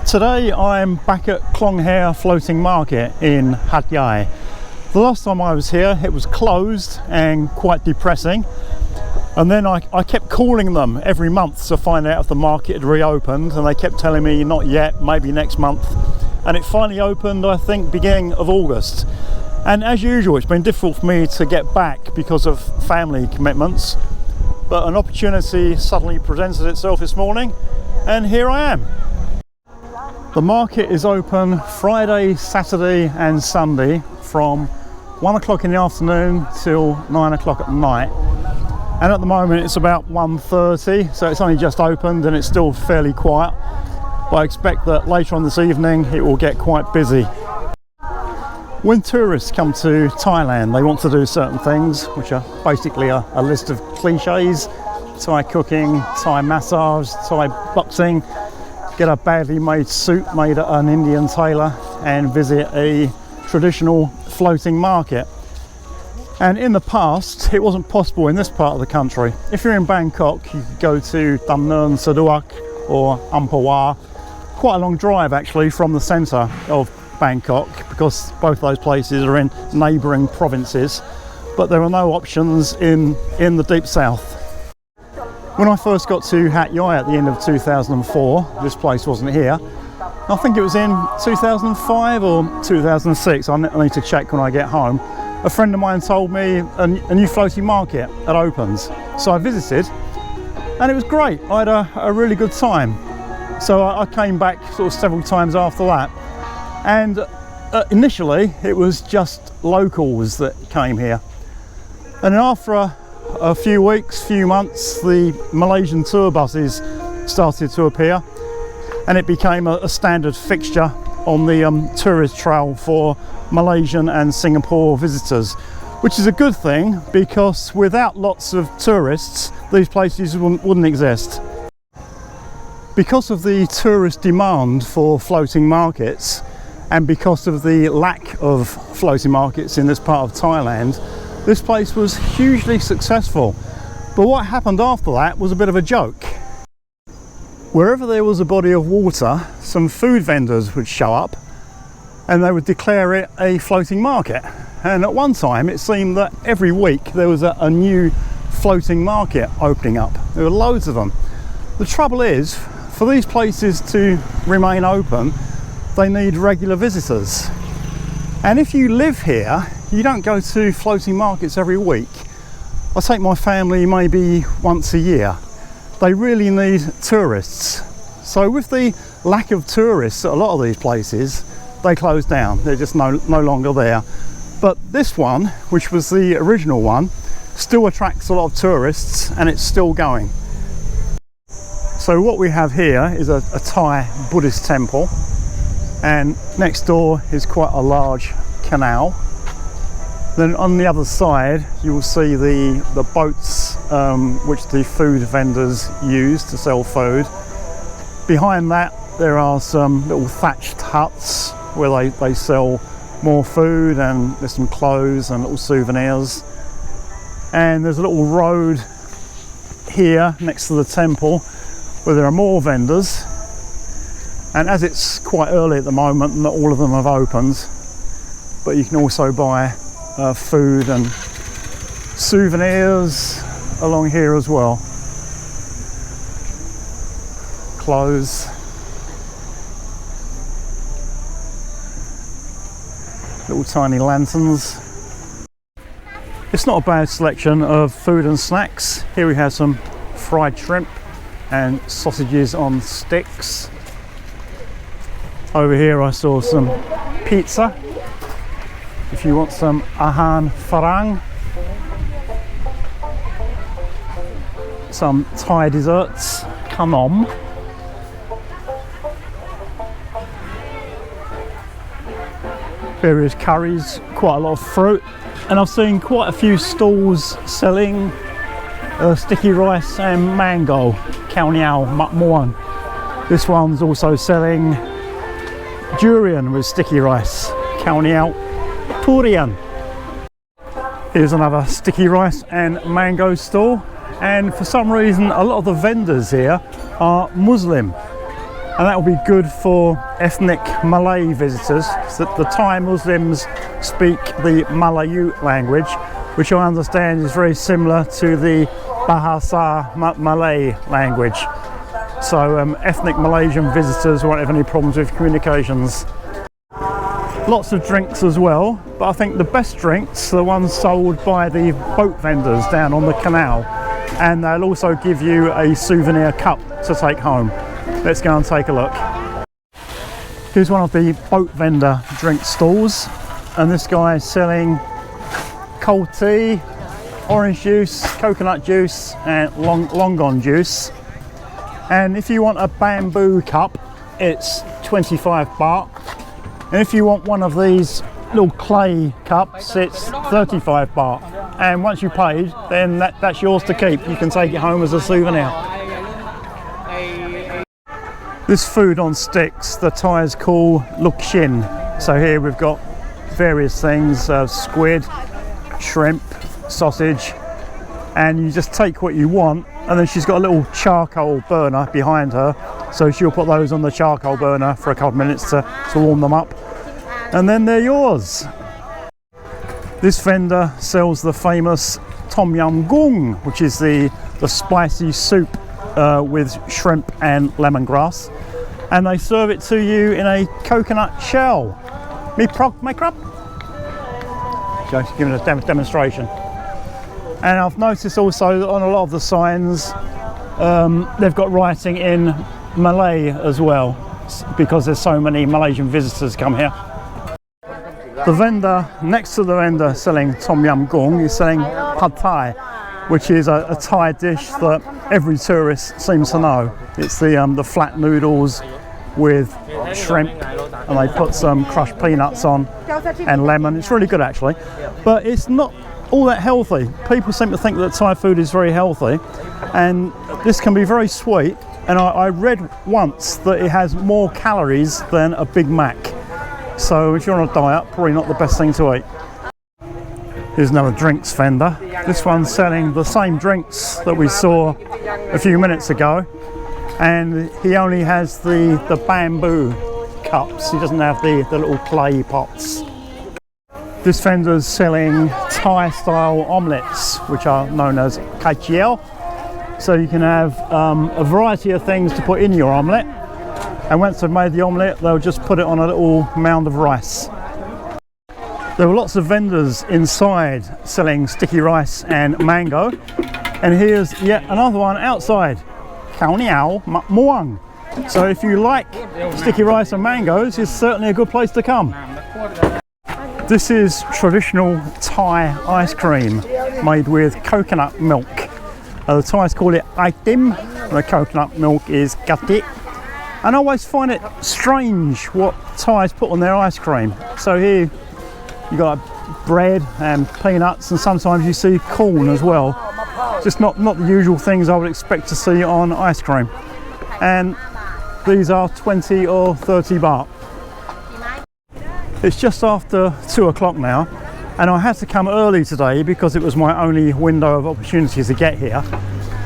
Today I'm back at Khlong Hae floating market in Hat Yai. The last time I was here it was closed and quite depressing, and then I kept calling them every month to find out if the market had reopened, and they kept telling me not yet, maybe next month, and it finally opened I think beginning of August. And as usual, it's been difficult for me to get back because of family commitments, but an opportunity suddenly presented itself this morning and here I am. The market is open Friday, Saturday and Sunday from 1 o'clock in the afternoon till 9 o'clock at night. And at the moment it's about 1:30, so it's only just opened and it's still fairly quiet. But I expect that later on this evening it will get quite busy. When tourists come to Thailand, they want to do certain things, which are basically a list of cliches: Thai cooking, Thai massage, Thai boxing, get a badly made suit made at an Indian tailor, and visit a traditional floating market. And in the past it wasn't possible in this part of the country. If you're in Bangkok, you could go to Damnoen Saduak or Amphawa, quite a long drive actually from the centre of Bangkok, because both those places are in neighbouring provinces, but there are no options in the deep south. When I first got to Hat Yai at the end of 2004, this place wasn't here. I think it was in 2005 or 2006, I need to check when I get home. A friend of mine told me a new floating market had opened, so I visited and it was great. I had a really good time. So I came back sort of several times after that, and initially it was just locals that came here, and then after a few weeks, few months, the Malaysian tour buses started to appear, and it became a standard fixture on the tourist trail for Malaysian and Singapore visitors, which is a good thing, because without lots of tourists these places wouldn't exist. Because of the tourist demand for floating markets, and because of the lack of floating markets in this part of Thailand, this place was hugely successful. But what happened after that was a bit of a joke. Wherever there was a body of water, some food vendors would show up and they would declare it a floating market. And at one time it seemed that every week there was a new floating market opening up. There were loads of them. The trouble is, for these places to remain open, they need regular visitors. And if you live here, you don't go to floating markets every week. I take my family maybe once a year. They really need tourists. So with the lack of tourists at a lot of these places, they close down. They're just no longer there. But this one, which was the original one, still attracts a lot of tourists and it's still going. So what we have here is a Thai Buddhist temple, and next door is quite a large canal. Then on the other side you will see the boats which the food vendors use to sell food. Behind that there are some little thatched huts where they sell more food, and there's some clothes and little souvenirs. And there's a little road here next to the temple where there are more vendors, and as it's quite early at the moment, not all of them have opened, but you can also buy food and souvenirs along here as well. Clothes, little tiny lanterns. It's not a bad selection of food and snacks. Here we have some fried shrimp and sausages on sticks. Over here I saw some pizza. If you want some ahan farang, some Thai desserts, khanom, various curries, quite a lot of fruit, and I've seen quite a few stalls selling sticky rice and mango, khao niao mak muan. This one's also selling durian with sticky rice, khao niao durian. Here's another sticky rice and mango stall, and for some reason a lot of the vendors here are Muslim. and that will be good for ethnic Malay visitors. So the Thai Muslims speak the Malayu language, which I understand is very similar to the Bahasa Malay language. So ethnic Malaysian visitors won't have any problems with communications. Lots of drinks as well, but I think the best drinks are the ones sold by the boat vendors down on the canal, and they'll also give you a souvenir cup to take home. Let's go and take a look. Here's one of the boat vendor drink stalls, and this guy is selling cold tea, orange juice, coconut juice and longan juice. And if you want a bamboo cup, it's 25 baht. And if you want one of these little clay cups, it's 35 baht. And once you've paid, then that's yours to keep. You can take it home as a souvenir. This food on sticks, the Thais call luk shin. So here we've got various things, squid, shrimp, sausage, and you just take what you want. And then she's got a little charcoal burner behind her, so she'll put those on the charcoal burner for a couple of minutes to warm them up, and then they're yours. This vendor sells the famous tom yum goong, which is the spicy soup with shrimp and lemongrass, and they serve it to you in a coconut shell. Me prog, my crab. Just giving a demonstration. And I've noticed also that on a lot of the signs they've got writing in Malay as well, because there's so many Malaysian visitors come here. The vendor next to the vendor selling tom yum goong is selling Hat Yai, which is a Thai dish that every tourist seems to know. It's the flat noodles with shrimp, and they put some crushed peanuts on and lemon. It's really good actually, but it's not all that healthy. People seem to think that Thai food is very healthy, and this can be very sweet, and I read once that it has more calories than a Big Mac. So if you're on a diet, probably not the best thing to eat. Here's another drinks vendor. This one's selling the same drinks that we saw a few minutes ago, and he only has the bamboo cups. He doesn't have the little clay pots. This vendor's selling Thai style omelettes, which are known as Hat Yai. So you can have a variety of things to put in your omelette, and once they've made the omelette, they'll just put it on a little mound of rice. There were lots of vendors inside selling sticky rice and mango, and here's yet another one outside, Khao Niao Mak Muang. So if you like sticky rice and mangoes, it's certainly a good place to come. This is traditional Thai ice cream made with coconut milk. The Thais call it itim, and the coconut milk is gati. And I always find it strange what Thais put on their ice cream. So here you got bread and peanuts, and sometimes you see corn as well. Just not the usual things I would expect to see on ice cream. And these are 20 or 30 baht. It's just after 2 o'clock now, and I had to come early today because it was my only window of opportunity to get here,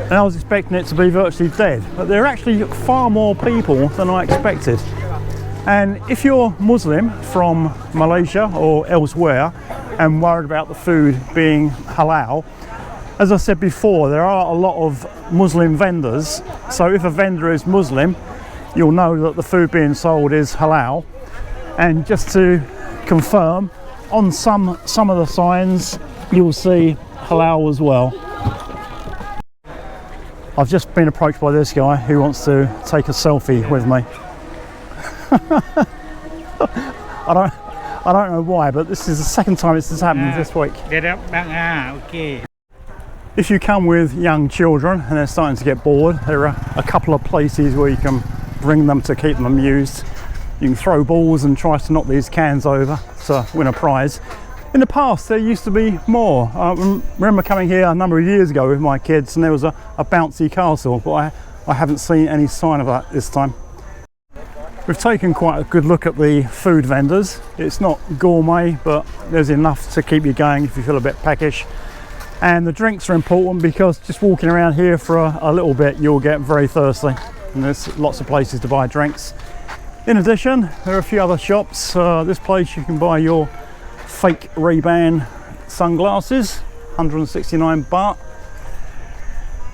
and I was expecting it to be virtually dead, but there are actually far more people than I expected. And if you're Muslim from Malaysia or elsewhere and worried about the food being halal, as I said before, there are a lot of Muslim vendors, so if a vendor is Muslim, you'll know that the food being sold is halal. And just to confirm, on some of the signs you'll see halal as well. I've just been approached by this guy who wants to take a selfie with me. I don't know why, but this is the second time this has happened this week. If you come with young children and they're starting to get bored, there are a couple of places where you can bring them to keep them amused. You can throw balls and try to knock these cans over to win a prize. In the past there used to be more. I remember coming here a number of years ago with my kids, and there was a bouncy castle, but I haven't seen any sign of that this time. We've taken quite a good look at the food vendors. It's not gourmet, but there's enough to keep you going if you feel a bit peckish. And the drinks are important because just walking around here for a little bit you'll get very thirsty. and there's lots of places to buy drinks. In addition, there are a few other shops. This place you can buy your fake Ray-Ban sunglasses, 169 baht.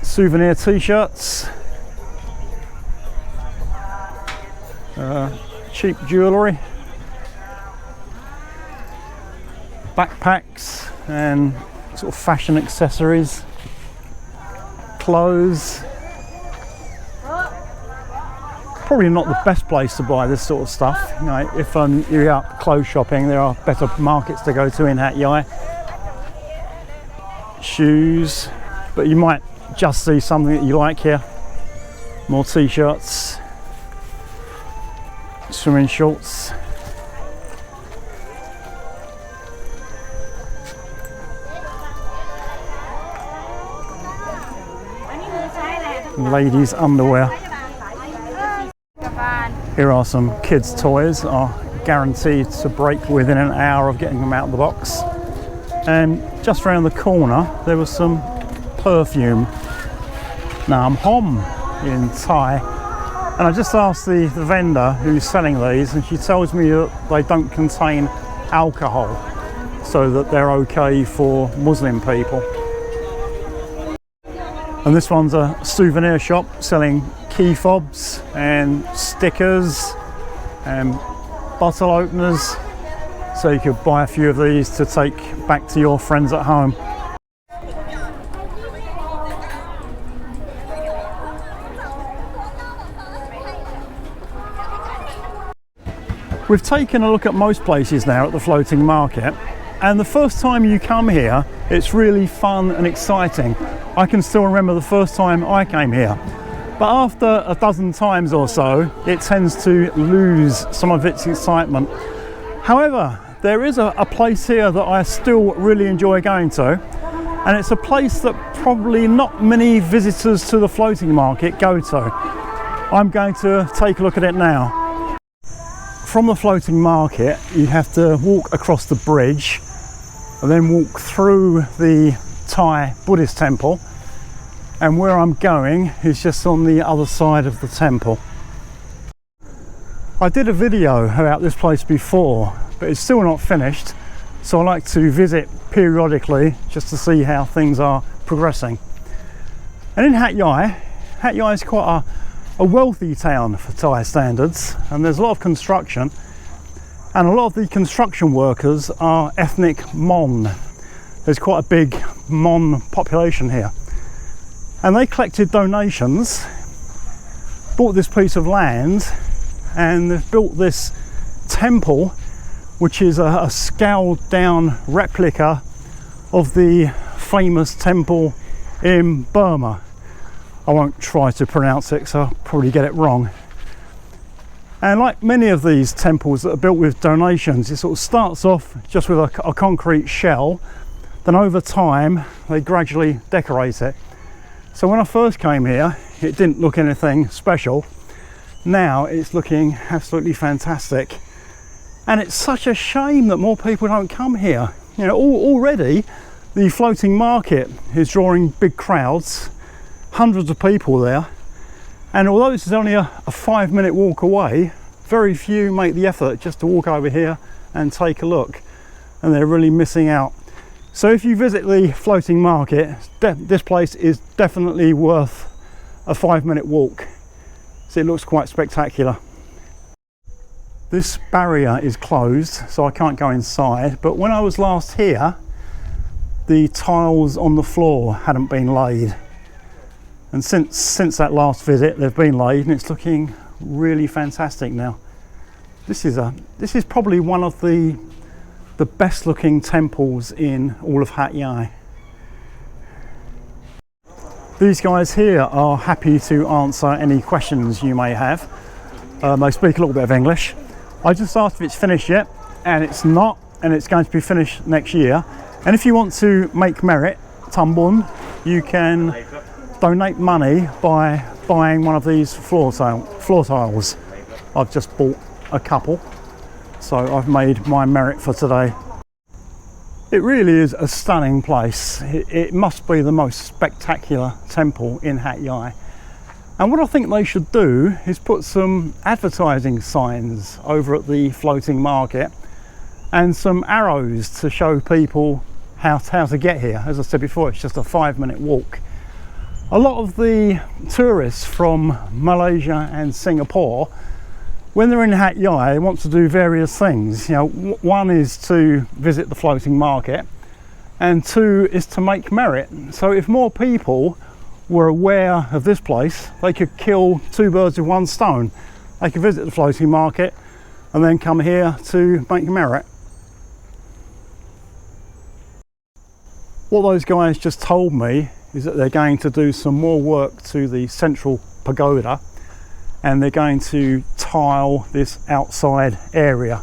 Souvenir t-shirts, cheap jewellery, backpacks and sort of fashion accessories, clothes. Probably not the best place to buy this sort of stuff. You know, if you're out clothes shopping, there are better markets to go to in Hat Yai. Shoes, but you might just see something that you like here. More t-shirts, swimming shorts. Ladies' underwear. Here are some kids' toys, are guaranteed to break within an hour of getting them out of the box. And just around the corner there was some perfume, Nam Hom in Thai. And I just asked the vendor who's selling these, and she tells me that they don't contain alcohol, so that they're okay for Muslim people. And this one's a souvenir shop selling key fobs and stickers and bottle openers, so you could buy a few of these to take back to your friends at home. We've taken a look at most places now at the floating market, and the first time you come here it's really fun and exciting. I can still remember the first time I came here, but after a dozen times or so it tends to lose some of its excitement. However, there is a place here that I still really enjoy going to, and it's a place that probably not many visitors to the floating market go to. I'm going to take a look at it now. From the floating market you have to walk across the bridge and then walk through the Thai Buddhist temple, and where I'm going is just on the other side of the temple. I did a video about this place before, but it's still not finished, so I like to visit periodically just to see how things are progressing. And in Hat Yai is quite a wealthy town for Thai standards, and there's a lot of construction, and a lot of the construction workers are ethnic Mon. There's quite a big Mon population here, and they collected donations, bought this piece of land, and they've built this temple, which is a scaled down replica of the famous temple in Burma. I won't try to pronounce it because I'll probably get it wrong. And like many of these temples that are built with donations, it sort of starts off just with a concrete shell, then over time they gradually decorate it. So when I first came here it didn't look anything special. Now it's looking absolutely fantastic, and it's such a shame that more people don't come here. You know, already the floating market is drawing big crowds, hundreds of people there, and although this is only a 5-minute walk away, very few make the effort just to walk over here and take a look, and they're really missing out. So if you visit the floating market, this place is definitely worth a 5-minute walk. So it looks quite spectacular. This barrier is closed, so I can't go inside, but when I was last here the tiles on the floor hadn't been laid. And since that last visit they've been laid, and it's looking really fantastic now. This is probably one of the best looking temples in all of Hat Yai. These guys here are happy to answer any questions you may have. They speak a little bit of English. I just asked if it's finished yet, and it's not, and it's going to be finished next year. And if you want to make merit, Tambun, you can donate money by buying one of these floor tiles. I've just bought a couple, so I've made my merit for today. It really is a stunning place. It must be the most spectacular temple in Hat Yai. And what I think they should do is put some advertising signs over at the floating market and some arrows to show people how to get here. As I said before, it's just a 5-minute walk. A lot of the tourists from Malaysia and Singapore, when they're in Hat Yai, they want to do various things. You know, one is to visit the floating market, and 2 is to make merit. So if more people were aware of this place, they could kill 2 birds with 1 stone. They could visit the floating market and then come here to make merit. What those guys just told me is that they're going to do some more work to the central pagoda, and they're going to tile this outside area.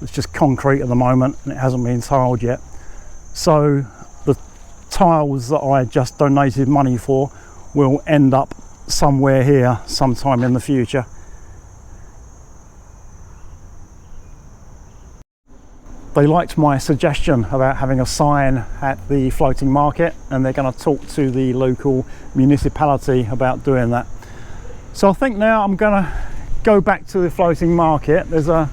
It's just concrete at the moment and it hasn't been tiled yet. So the tiles that I just donated money for will end up somewhere here sometime in the future. They liked my suggestion about having a sign at the floating market, and they're going to talk to the local municipality about doing that. So I think now I'm going to go back to the floating market. There's a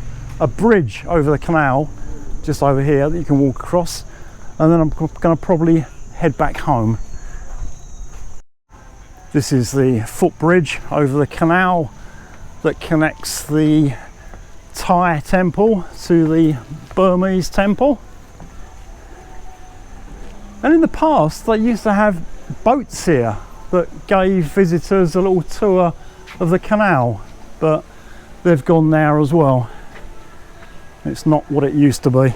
bridge over the canal just over here that you can walk across, and then I'm going to probably head back home. This is the footbridge over the canal that connects the Thai temple to the Burmese temple. And in the past they used to have boats here that gave visitors a little tour of the canal, but they've gone now as well. It's not what it used to be.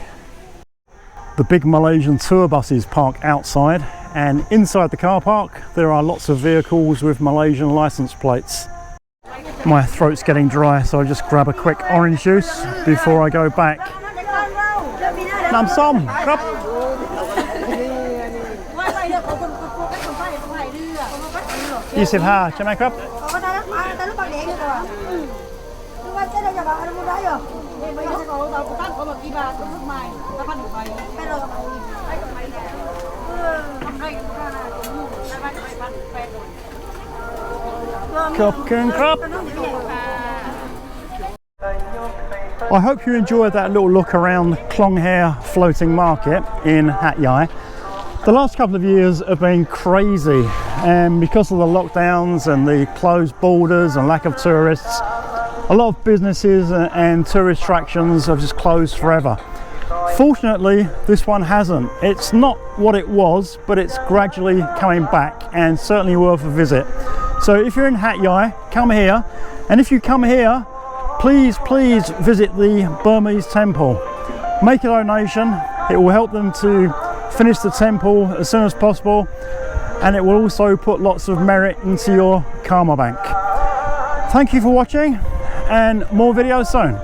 The big Malaysian tour buses park outside, and inside the car park there are lots of vehicles with Malaysian license plates. My throat's getting dry, so I'll just grab a quick orange juice before I go back. Nam som, krap. 25 ใช่ไหมครับ I hope you enjoyed that little look around Khlong Hae floating market in Hat Yai. The last couple of years have been crazy, and because of the lockdowns and the closed borders and lack of tourists, a lot of businesses and tourist attractions have just closed forever. Fortunately, this one hasn't. It's not what it was, but it's gradually coming back and certainly worth a visit. So if you're in Hat Yai, come here, and if you come here, please visit the Burmese temple. Make a donation. It will help them to finish the temple as soon as possible, and it will also put lots of merit into your karma bank. Thank you for watching, and more videos soon.